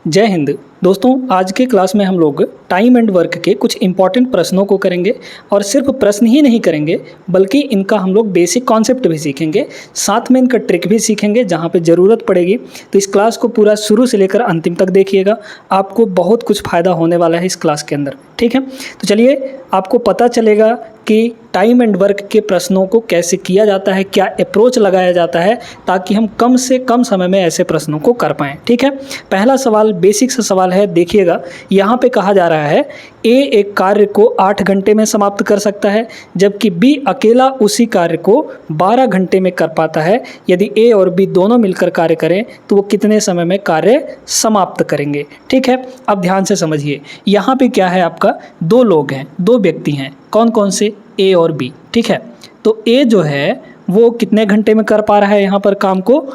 जय हिंद दोस्तों। आज के क्लास में हम लोग टाइम एंड वर्क के कुछ इंपॉर्टेंट प्रश्नों को करेंगे और सिर्फ प्रश्न ही नहीं करेंगे बल्कि इनका हम लोग बेसिक कॉन्सेप्ट भी सीखेंगे, साथ में इनका ट्रिक भी सीखेंगे जहाँ पे ज़रूरत पड़ेगी। तो इस क्लास को पूरा शुरू से लेकर अंतिम तक देखिएगा, आपको बहुत कुछ फ़ायदा होने वाला है इस क्लास के अंदर। ठीक है, तो चलिए आपको पता चलेगा कि टाइम एंड वर्क के प्रश्नों को कैसे किया जाता है, क्या अप्रोच लगाया जाता है ताकि हम कम से कम समय में ऐसे प्रश्नों को कर पाएँ। ठीक है, पहला सवाल बेसिक सा सवाल है, देखिएगा। यहाँ पे कहा जा रहा है ए एक कार्य को 8 घंटे में समाप्त कर सकता है जबकि बी अकेला उसी कार्य को 12 घंटे में कर पाता है। यदि ए और बी दोनों मिलकर कार्य करें तो वो कितने समय में कार्य समाप्त करेंगे। ठीक है, अब ध्यान से समझिए, यहाँ पे क्या है, आपका दो लोग हैं, दो व्यक्ति हैं। कौन कौन से? ए और बी। ठीक है, तो ए जो है वो कितने घंटे में कर पा रहा है यहाँ पर काम को?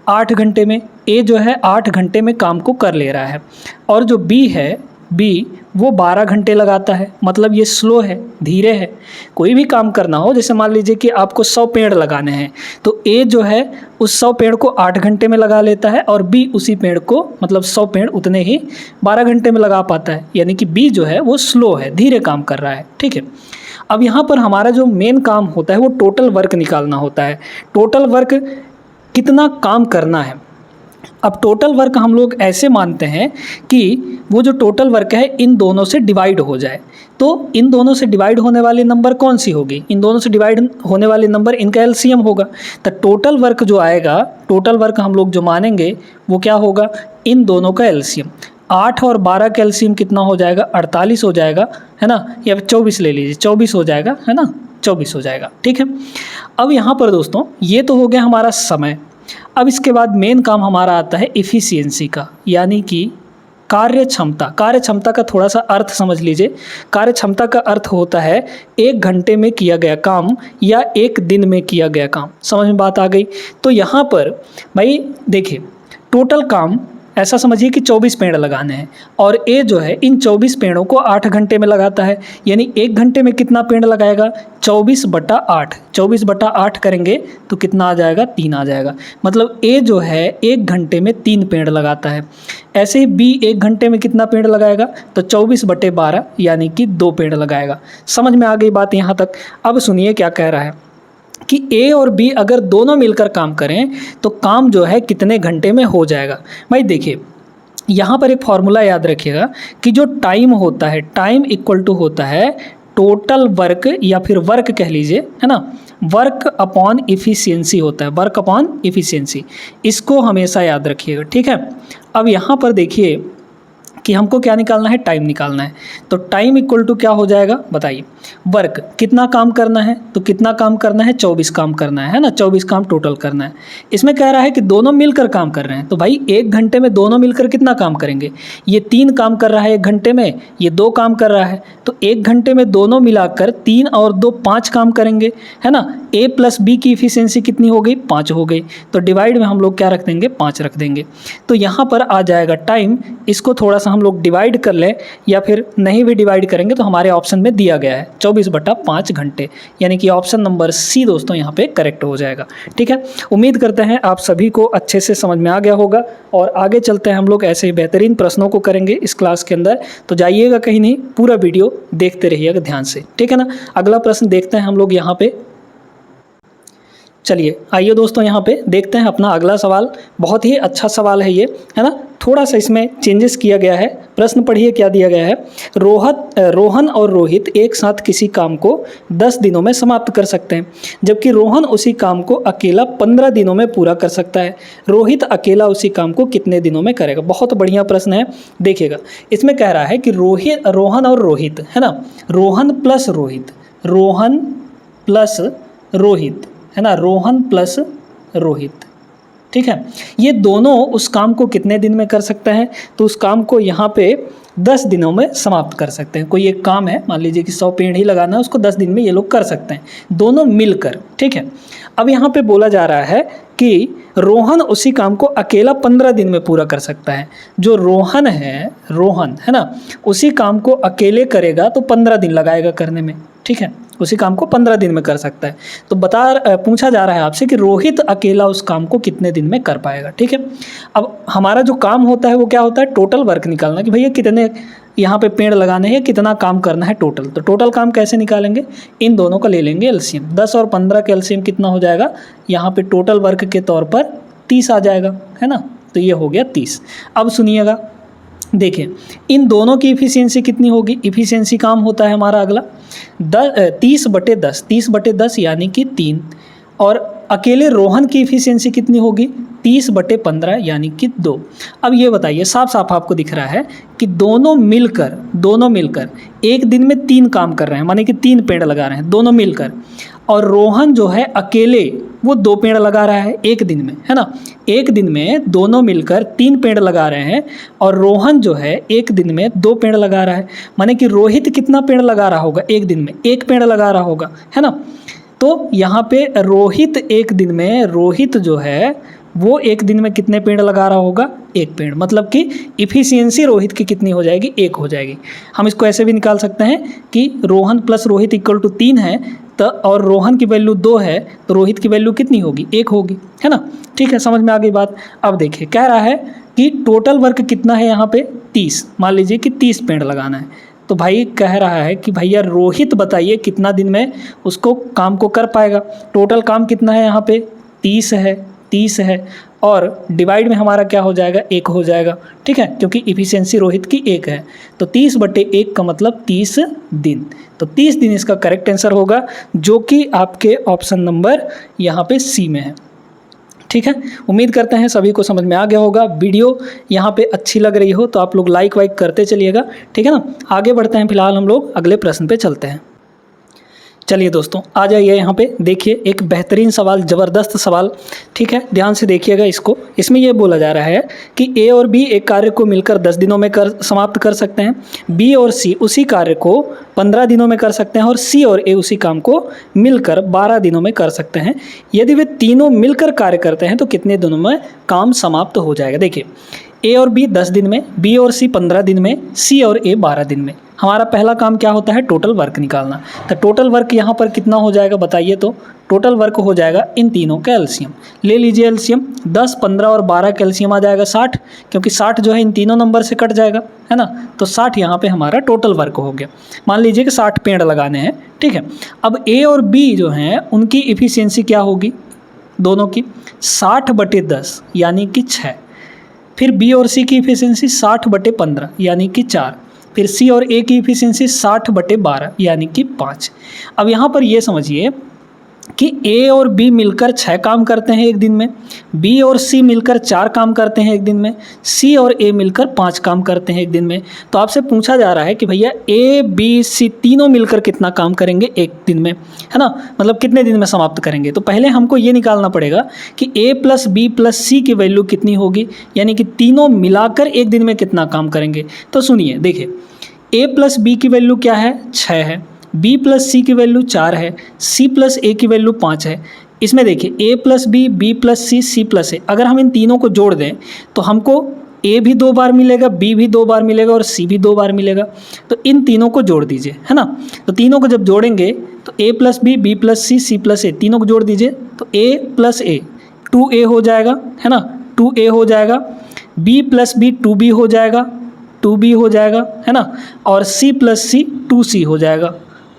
8 घंटे में। ए जो है 8 घंटे में काम को कर ले रहा है और जो बी है, बी वो 12 घंटे लगाता है। मतलब ये स्लो है, धीरे है। कोई भी काम करना हो, जैसे मान लीजिए कि आपको 100 पेड़ लगाने हैं तो ए जो है उस 100 पेड़ को 8 घंटे में लगा लेता है और बी उसी पेड़ को, मतलब 100 पेड़ उतने ही 12 घंटे में लगा पाता है। यानी कि बी जो है वो स्लो है, धीरे काम कर रहा है। ठीक है, अब यहाँ पर हमारा जो मेन काम होता है वो टोटल वर्क निकालना होता है। टोटल वर्क कितना काम करना है। अब टोटल वर्क हम लोग ऐसे मानते हैं कि वो जो टोटल वर्क है इन दोनों से डिवाइड हो जाए। तो इन दोनों से डिवाइड होने वाली नंबर कौन सी होगी? इन दोनों से डिवाइड होने वाली नंबर इनका एलसीएम होगा। तो टोटल वर्क जो आएगा, टोटल वर्क हम लोग जो मानेंगे वो क्या होगा? इन दोनों का एलसीएम। 8 और 12 का एलसीएम कितना हो जाएगा? 48 हो जाएगा, है ना? या फिर 24 ले लीजिए, 24 हो जाएगा, है ना? 24 हो जाएगा। ठीक है, अब यहाँ पर दोस्तों ये तो हो गया हमारा समय। अब इसके बाद मेन काम हमारा आता है इफ़िशियंसी का, यानी कि कार्य क्षमता। कार्य क्षमता का थोड़ा सा अर्थ समझ लीजिए। कार्य क्षमता का अर्थ होता है 1 घंटे में किया गया काम या 1 दिन में किया गया काम। समझ में बात आ गई? तो यहाँ पर भाई देखिए, टोटल काम ऐसा समझिए कि 24 पेड़ लगाने हैं और ए जो है इन 24 पेड़ों को 8 घंटे में लगाता है। यानी 1 घंटे में कितना पेड़ लगाएगा? 24/8। 24/8 करेंगे तो कितना आ जाएगा? 3 आ जाएगा। मतलब ए जो है 1 घंटे में 3 पेड़ लगाता है। ऐसे ही बी 1 घंटे में कितना पेड़ लगाएगा? तो 24/12 यानी कि 2 पेड़ लगाएगा। समझ में आ गई बात यहाँ तक? अब सुनिए क्या कह रहा है कि ए और बी अगर दोनों मिलकर काम करें तो काम जो है कितने घंटे में हो जाएगा। भाई देखिए, यहाँ पर एक फॉर्मूला याद रखिएगा कि जो टाइम होता है, टाइम इक्वल टू होता है टोटल वर्क या फिर वर्क कह लीजिए, है ना? वर्क अपॉन इफ़िशियंसी होता है, वर्क अपॉन इफ़िशियंसी। इसको हमेशा याद रखिएगा। ठीक है, अब यहाँ पर देखिए कि हमको क्या निकालना है? टाइम निकालना है। तो टाइम इक्वल टू क्या हो जाएगा बताइए? वर्क कितना काम करना है? तो कितना काम करना है? 24 काम करना है ना? 24 काम टोटल करना है। इसमें कह रहा है कि दोनों मिलकर काम कर रहे हैं, तो भाई 1 घंटे में दोनों मिलकर कितना काम करेंगे? ये 3 काम कर रहा है 1 घंटे में, ये 2 काम कर रहा है, तो 1 घंटे में दोनों मिलाकर 3 और 2 5 काम करेंगे, है ना? ए प्लस बी की इफिशियंसी कितनी हो गई? 5 हो गई। तो डिवाइड में हम लोग क्या रख देंगे? 5 रख देंगे। तो यहाँ पर आ जाएगा टाइम। इसको थोड़ा सा हम लोग डिवाइड कर लें या फिर नहीं भी डिवाइड करेंगे तो हमारे ऑप्शन में दिया गया है 24/5 घंटे, यानी कि ऑप्शन नंबर सी दोस्तों यहाँ पे करेक्ट हो जाएगा। ठीक है, उम्मीद करते हैं आप सभी को अच्छे से समझ में आ गया होगा और आगे चलते हैं हम लोग ऐसे ही बेहतरीन प्रश्नों को करेंगे इस क्लास के अंदर। तो जाइएगा कहीं नहीं, पूरा वीडियो देखते रहिएगा ध्यान से। ठीक है ना? अगला प्रश्न देखते हैं हम लोग यहाँ पे। चलिए आइए दोस्तों, यहाँ पे देखते हैं अपना अगला सवाल। बहुत ही अच्छा सवाल है ये, है ना? थोड़ा सा इसमें चेंजेस किया गया है। प्रश्न पढ़िए क्या दिया गया है। रोहन और रोहित एक साथ किसी काम को 10 दिनों में समाप्त कर सकते हैं जबकि रोहन उसी काम को अकेला 15 दिनों में पूरा कर सकता है। रोहित अकेला उसी काम को कितने दिनों में करेगा? बहुत बढ़िया प्रश्न है, देखिएगा। इसमें कह रहा है कि रोहन और रोहित, है ना? रोहन प्लस रोहित, रोहन प्लस रोहित, है ना? रोहन प्लस रोहित। ठीक है, ये दोनों उस काम को कितने दिन में कर सकते हैं? तो उस काम को यहाँ पे 10 दिनों में समाप्त कर सकते हैं। कोई एक काम है, मान लीजिए कि 100 पेड़ ही लगाना है, उसको 10 दिन में ये लोग कर सकते हैं, दोनों मिलकर। ठीक है, अब यहाँ पे बोला जा रहा है कि रोहन उसी काम को अकेला 15 दिन में पूरा कर सकता है। जो रोहन है ना, उसी काम को अकेले करेगा तो 15 दिन लगाएगा करने में। ठीक है, उसी काम को 15 दिन में कर सकता है। तो पूछा जा रहा है आपसे कि रोहित अकेला उस काम को कितने दिन में कर पाएगा। ठीक है, अब हमारा जो काम होता है वो क्या होता है, टोटल वर्क निकालना, कि भैया कितने यहाँ पे पेड़ लगाने हैं, कितना काम करना है टोटल। तो टोटल काम कैसे निकालेंगे, इन दोनों का ले लेंगे एलसीएम। 10 और 15 का एलसीएम कितना हो जाएगा, यहाँ पे टोटल वर्क के तौर पर 30 आ जाएगा, है ना। तो ये हो गया 30। अब सुनिएगा, देखिए इन दोनों की इफ़िशियंसी कितनी होगी। इफ़िशियंसी काम होता है हमारा अगला 30/10, 30/10 यानी कि 3। और अकेले रोहन की इफ़िशियंसी कितनी होगी, 30/15 यानी कि 2। अब ये बताइए, साफ साफ आपको दिख रहा है कि दोनों मिलकर एक दिन में 3 काम कर रहे हैं, माने कि 3 पेड़ लगा रहे हैं दोनों मिलकर। और रोहन जो है अकेले वो 2 पेड़ लगा रहा है एक दिन में, है ना। एक दिन में दोनों मिलकर 3 पेड़ लगा रहे हैं और रोहन जो है एक दिन में 2 पेड़ लगा रहा है, माने कि रोहित कितना पेड़ लगा रहा होगा, एक दिन में 1 पेड़ लगा रहा होगा, है ना। तो यहाँ पे रोहित जो है वो एक दिन में कितने पेड़ लगा रहा होगा, 1 पेड़। मतलब कि इफ़िशियंसी रोहित की कितनी हो जाएगी, 1 हो जाएगी। हम इसको ऐसे भी निकाल सकते हैं कि Rohan plus Rohit equal to 3 है, तो और रोहन की वैल्यू 2 है, तो रोहित की वैल्यू कितनी होगी, 1 होगी, है ना। ठीक है, समझ में आ गई बात। अब देखिए कह रहा है कि टोटल वर्क कितना है यहाँ पे 30, मान लीजिए कि 30 पेड़ लगाना है। तो भाई कह रहा है कि भैया रोहित बताइए कितना दिन में उसको काम को कर पाएगा। टोटल काम कितना है यहाँ पे 30 है और डिवाइड में हमारा क्या हो जाएगा, 1 हो जाएगा। ठीक है, क्योंकि इफ़िशियंसी रोहित की 1 है, तो 30/1 का मतलब 30 दिन। तो 30 दिन इसका करेक्ट आंसर होगा, जो कि आपके ऑप्शन नंबर यहाँ पे सी में है। ठीक है, उम्मीद करते हैं सभी को समझ में आ गया होगा। वीडियो यहाँ पे अच्छी लग रही हो तो आप लोग लाइक वाइक करते चलिएगा, ठीक है ना। आगे बढ़ते हैं, फिलहाल हम लोग अगले प्रश्न पे चलते हैं। चलिए दोस्तों, आ जाइए यहाँ पे, देखिए एक बेहतरीन सवाल, ज़बरदस्त सवाल। ठीक है, ध्यान से देखिएगा इसको। इसमें ये बोला जा रहा है कि ए और बी एक कार्य को मिलकर 10 दिनों में समाप्त कर सकते हैं, बी और सी उसी कार्य को 15 दिनों में कर सकते हैं, और सी और ए उसी काम को मिलकर 12 दिनों में कर सकते हैं। यदि वे तीनों मिलकर कार्य करते हैं तो कितने दिनों में काम समाप्त हो जाएगा। देखिए ए और बी 10 दिन में, बी और सी 15 दिन में, सी और ए 12 दिन में। हमारा पहला काम क्या होता है, टोटल वर्क निकालना। तो टोटल वर्क यहाँ पर कितना हो जाएगा बताइए। तो टोटल वर्क हो जाएगा इन तीनों का एलसीएम ले लीजिए। एलसीएम 10, 15 और 12 का एलसीएम आ जाएगा 60, क्योंकि 60 जो है इन तीनों नंबर से कट जाएगा, है ना। तो 60 यहाँ पे हमारा टोटल वर्क हो गया। मान लीजिए कि 60 पेड़ लगाने हैं, ठीक है। अब ए और बी जो हैं उनकी इफ़िशियंसी क्या होगी, दोनों की 60/10 यानी कि 6। फिर बी और सी की इफ़िशियंसी 60/15 यानी कि 4। फिर सी और ए की इफ़िशियंसी 60/12 यानी कि 5। अब यहाँ पर ये समझिए कि ए और बी मिलकर 6 काम करते हैं एक दिन में, बी और सी मिलकर 4 काम करते हैं एक दिन में, सी और ए मिलकर 5 काम करते हैं एक दिन में। तो आपसे पूछा जा रहा है कि भैया ए बी सी तीनों मिलकर कितना काम करेंगे एक दिन में, है ना, मतलब कितने दिन में समाप्त करेंगे। तो पहले हमको ये निकालना पड़ेगा कि ए प्लस बी प्लस सी की वैल्यू कितनी होगी, यानी कि तीनों मिलाकर एक दिन में कितना काम करेंगे। तो सुनिए, देखिए ए प्लस बी की वैल्यू क्या है, 6 है, बी प्लस सी की वैल्यू 4 है, सी प्लस ए की वैल्यू 5 है। इसमें देखिए ए प्लस बी, बी प्लस सी, सी प्लस ए, अगर हम इन तीनों को जोड़ दें तो हमको ए भी 2 बार मिलेगा, बी भी 2 बार मिलेगा और सी भी 2 बार मिलेगा। तो इन तीनों को जोड़ दीजिए, है ना। तो तीनों को जब जोड़ेंगे तो ए प्लस बी, बी प्लस सी, सी प्लस ए, तीनों को जोड़ दीजिए तो ए प्लस ए 2a हो जाएगा, है ना, 2a हो जाएगा। बी प्लस बी 2b हो जाएगा, 2b हो जाएगा, है ना। और c प्लस सी 2c हो जाएगा,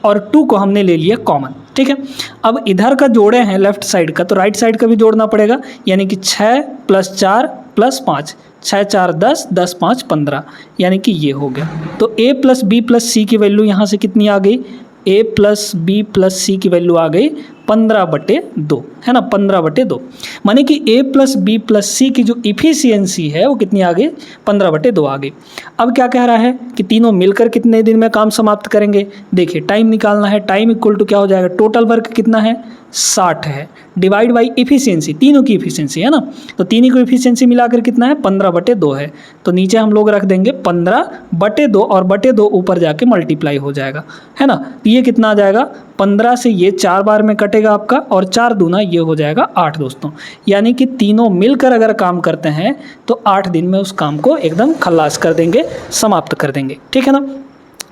और 2 को हमने ले लिया कॉमन, ठीक है। अब इधर का जोड़े हैं लेफ्ट साइड का, तो राइट साइड का भी जोड़ना पड़ेगा, यानी कि 6 + 4 + 5, 6 × 4 = 10, 10 × 5 = 15, यानी कि ये हो गया। तो a + b + c की वैल्यू यहाँ से कितनी आ गई, a + b + c की वैल्यू आ गई 15/2, है ना, 15/2। माने कि a + b + c की जो इफ़िशियंसी है वो कितनी आ गई, 15/2 आ गई। अब क्या कह रहा है कि तीनों मिलकर कितने दिन में काम समाप्त करेंगे। देखिए टाइम निकालना है, टाइम इक्वल टू क्या हो जाएगा, टोटल वर्क कितना है 60 है, डिवाइड बाई इफ़िशियंसी, तीनों की इफ़िशियंसी, है ना। तो तीनों की इफ़िशियंसी मिलाकर कितना है, 15/2 है। तो नीचे हम लोग रख देंगे 15/2, और बटे 2 ऊपर जाके मल्टीप्लाई हो जाएगा, है ना। तो ये कितना आ जाएगा, 15 से ये 4 बार में कटेगा आपका, और 4 दूना ये हो जाएगा 8 दोस्तों। यानी कि तीनों मिलकर अगर काम करते हैं तो 8 दिन में उस काम को एकदम खल्लास कर देंगे, समाप्त कर देंगे, ठीक है ना।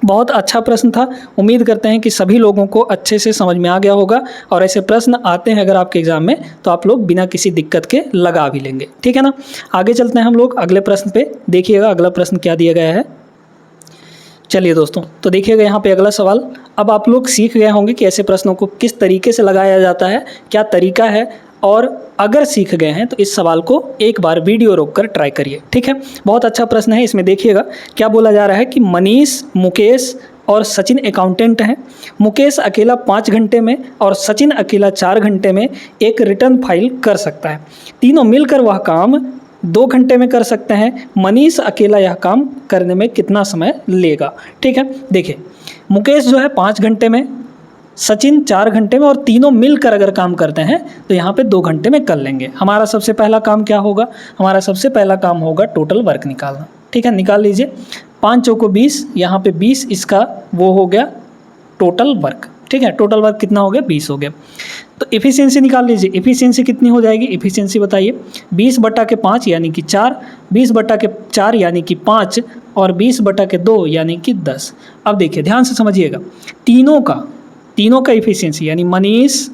बहुत अच्छा प्रश्न था। उम्मीद करते हैं कि सभी लोगों को अच्छे से समझ में आ गया होगा और ऐसे प्रश्न आते हैं अगर आपके एग्ज़ाम में तो आप लोग बिना किसी दिक्कत के लगा भी लेंगे। ठीक है ना। आगे चलते हैं हम लोग अगले प्रश्न पे। देखिएगा अगला प्रश्न क्या दिया गया है। चलिए दोस्तों, तो देखिएगा यहाँ पे अगला सवाल। अब आप लोग सीख गए होंगे कि ऐसे प्रश्नों को किस तरीके से लगाया जाता है, क्या तरीका है, और अगर सीख गए हैं तो इस सवाल को एक बार वीडियो रोककर ट्राई करिए। ठीक है। बहुत अच्छा प्रश्न है। इसमें देखिएगा क्या बोला जा रहा है कि मनीष, मुकेश और सचिन अकाउंटेंट हैं। मुकेश अकेला 5 घंटे में और सचिन अकेला 4 घंटे में एक रिटर्न फाइल कर सकता है। तीनों मिलकर वह काम 2 घंटे में कर सकते हैं। मनीष अकेला यह काम करने में कितना समय लेगा। ठीक है। देखिए, मुकेश जो है 5 घंटे में, सचिन 4 घंटे में, और तीनों मिलकर अगर काम करते हैं तो यहाँ पे 2 घंटे में कर लेंगे। हमारा सबसे पहला काम क्या होगा? हमारा सबसे पहला काम होगा टोटल वर्क निकालना। ठीक है, निकाल लीजिए। 5 चौको 20, यहाँ पे 20 इसका वो हो गया टोटल वर्क। ठीक है, टोटल वर्क कितना हो गया? 20 हो गया। तो इफ़िशियंसी निकाल लीजिए। इफ़िशियंसी कितनी हो जाएगी? इफ़िशियंसी बताइए। 20/5 यानी कि 4, 20/4 यानी कि 5, और 20/2 यानी कि 10। अब देखिए ध्यान से समझिएगा, तीनों का इफ़िशियंसी यानी मनीष,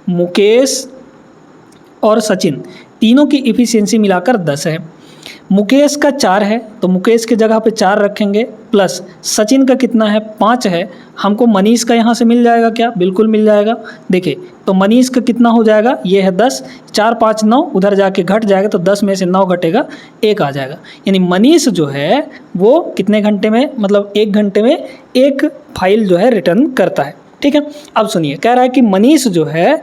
मुकेश और सचिन, तीनों की इफ़िशियंसी मिलाकर 10 है। मुकेश का 4 है तो मुकेश के जगह पे 4 रखेंगे, प्लस सचिन का कितना है? 5 है। हमको मनीष का यहाँ से मिल जाएगा क्या? बिल्कुल मिल जाएगा। देखिए, तो मनीष का कितना हो जाएगा? ये है 10, 4 5 9, उधर जाके घट जाएगा तो 10 में से 9 घटेगा, 1 आ जाएगा। यानी मनीष जो है वो कितने घंटे में, मतलब 1 घंटे में एक फाइल जो है रिटर्न करता है। ठीक है। अब सुनिए, कह रहा है कि मनीष जो है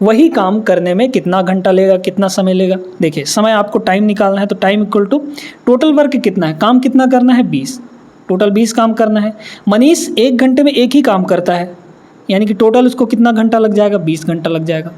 वही काम करने में कितना घंटा लेगा, कितना समय लेगा। देखिए, समय आपको टाइम निकालना है तो time equal to total work कितना है, काम कितना करना है? 20, टोटल 20 काम करना है। मनीष 1 घंटे में एक ही काम करता है, यानी कि टोटल उसको कितना घंटा लग जाएगा? 20 घंटा लग जाएगा।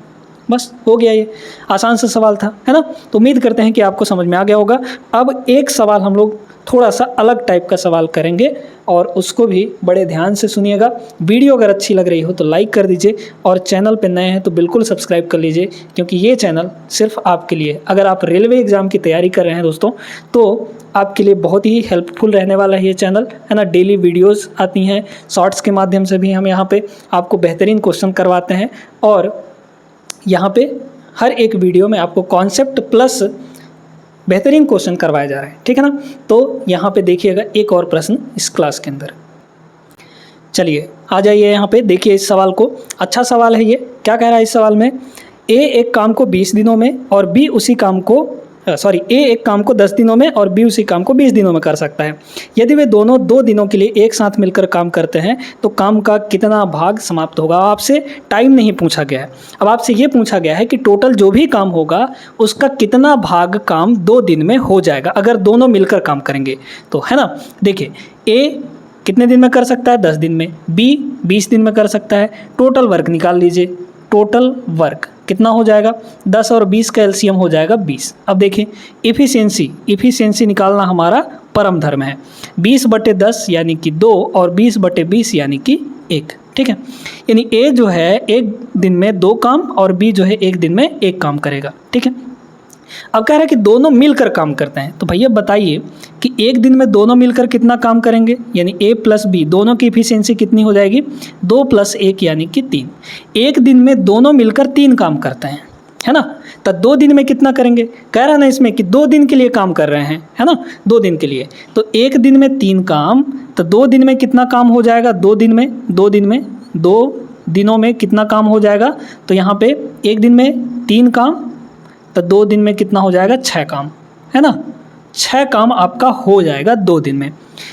बस हो गया, ये आसान सा सवाल था, है ना। तो उम्मीद करते हैं कि आपको समझ में आ गया होगा। अब एक सवाल हम लोग थोड़ा सा अलग टाइप का सवाल करेंगे और उसको भी बड़े ध्यान से सुनिएगा। वीडियो अगर अच्छी लग रही हो तो लाइक कर दीजिए और चैनल पे नए हैं तो बिल्कुल सब्सक्राइब कर लीजिए, क्योंकि ये चैनल सिर्फ आपके लिए, अगर आप रेलवे एग्ज़ाम की तैयारी कर रहे हैं दोस्तों, तो आपके लिए बहुत ही हेल्पफुल रहने वाला है ये चैनल, है ना। डेली वीडियोज़ आती हैं, शॉर्ट्स के माध्यम से भी हम यहाँ पर आपको बेहतरीन क्वेश्चन करवाते हैं, और यहाँ पे हर एक वीडियो में आपको कॉन्सेप्ट प्लस बेहतरीन क्वेश्चन करवाया जा रहा है। ठीक है ना। तो यहाँ पे देखिएगा एक और प्रश्न इस क्लास के अंदर। चलिए आ जाइए यहाँ पे, देखिए इस सवाल को। अच्छा सवाल है ये। क्या कह रहा है इस सवाल में? ए एक काम को 20 दिनों में और बी उसी काम को ए एक काम को 10 दिनों में और बी उसी काम को 20 दिनों में कर सकता है। यदि वे दोनों 2 दिनों के लिए एक साथ मिलकर काम करते हैं तो काम का कितना भाग समाप्त होगा। आपसे टाइम नहीं पूछा गया है, अब आपसे ये पूछा गया है कि टोटल जो भी काम होगा उसका कितना भाग काम 2 दिन में हो जाएगा अगर दोनों मिलकर काम करेंगे तो, है ना। देखिए, ए कितने दिन में कर सकता है? 10 दिन में। बी 20 दिन में कर सकता है। टोटल वर्क निकाल लीजिए। टोटल वर्क कितना हो जाएगा? 10 और 20 का एलसीएम हो जाएगा 20। अब देखिए, इफ़िशियंसी निकालना हमारा परम धर्म है। 20/10 यानी कि 2 और 20/20 यानी कि 1। ठीक है। यानी ए जो है एक दिन में 2 काम और बी जो है एक दिन में 1 काम करेगा। ठीक है। अब कह रहा है कि दोनों मिलकर काम करते हैं, तो भैया बताइए कि एक दिन में दोनों मिलकर कितना काम करेंगे। यानी ए प्लस बी दोनों की इफ़िशियंसी कितनी हो जाएगी? 2 + 1 यानी कि 3। एक दिन में दोनों मिलकर 3 काम करते हैं, है ना। तो 2 दिन में कितना करेंगे? कह रहा है ना इसमें कि 2 दिन के लिए काम कर रहे हैं, है ना, 2 दिन के लिए। तो एक दिन में 3 काम, तो 2 दिन में कितना काम हो जाएगा? 2 दिनों में कितना काम हो जाएगा? तो यहाँ पे एक दिन में 3 काम, तो 2 दिन में कितना हो जाएगा? 6 काम, है ना। 6 काम आपका हो जाएगा 2 दिन में।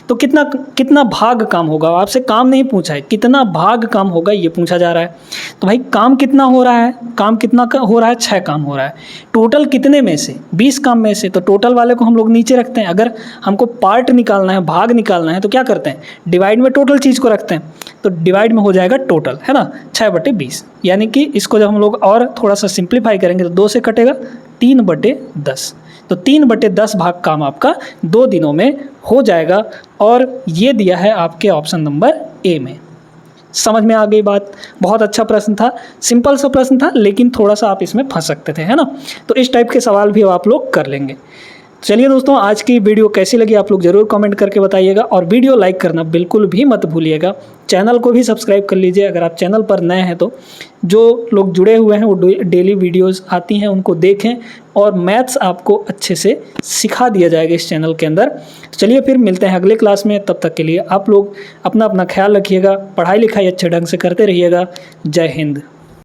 तो कितना भाग काम होगा? आपसे काम नहीं पूछा है, कितना भाग काम होगा ये पूछा जा रहा है। तो भाई काम कितना हो रहा है? काम कितना हो रहा है? 6 काम हो रहा है। टोटल कितने में से? 20 काम में से। तो टोटल वाले को हम लोग नीचे रखते हैं। अगर हमको पार्ट निकालना है, भाग निकालना है, तो क्या करते हैं? डिवाइड में टोटल चीज़ को रखते हैं। तो डिवाइड में हो जाएगा टोटल, है ना, 6/20। यानी कि इसको जब हम लोग और थोड़ा सा सिंप्लीफाई करेंगे तो 2 से कटेगा, 3/10। तो 3/10 भाग काम आपका 2 दिनों में हो जाएगा, और ये दिया है आपके ऑप्शन नंबर ए में। समझ में आ गई बात? बहुत अच्छा प्रश्न था, सिंपल सा प्रश्न था, लेकिन थोड़ा सा आप इसमें फंस सकते थे, है ना। तो इस टाइप के सवाल भी आप लोग कर लेंगे। चलिए दोस्तों, आज की वीडियो कैसी लगी आप लोग ज़रूर कमेंट करके बताइएगा और वीडियो लाइक करना बिल्कुल भी मत भूलिएगा। चैनल को भी सब्सक्राइब कर लीजिए अगर आप चैनल पर नए हैं तो। जो लोग जुड़े हुए हैं वो डेली वीडियोस आती हैं उनको देखें और मैथ्स आपको अच्छे से सिखा दिया जाएगा इस चैनल के अंदर। चलिए फिर मिलते हैं अगले क्लास में, तब तक के लिए आप लोग अपना अपना ख्याल रखिएगा, पढ़ाई लिखाई अच्छे ढंग से करते रहिएगा। जय हिंद।